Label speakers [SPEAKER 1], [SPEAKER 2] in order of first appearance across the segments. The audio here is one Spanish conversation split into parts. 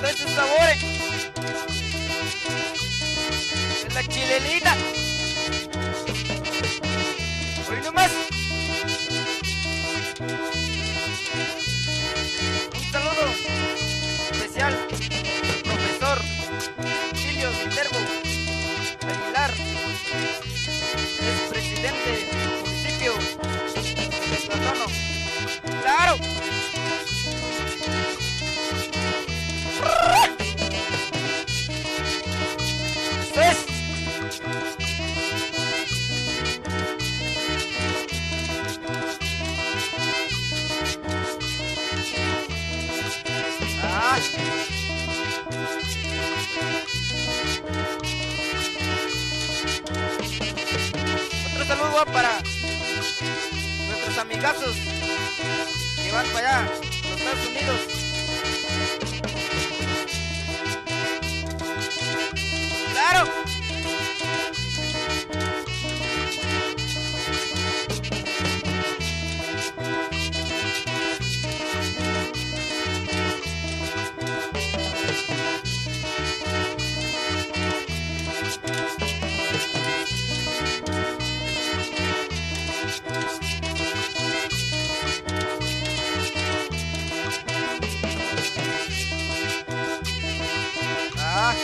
[SPEAKER 1] De esos sabores. Es la chilelita. Hoy nomás. Un saludo especial al profesor Silvio Viterbo Aguilar, es presidente del municipio de Platono. ¡Claro! ¡Eso es! ¡Ah! Otro saludo va para nuestros amigazos que van para allá, a los Estados Unidos. ¡Claro! Ah,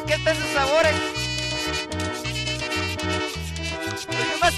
[SPEAKER 1] ¿qué están esos sabores? Oye, más.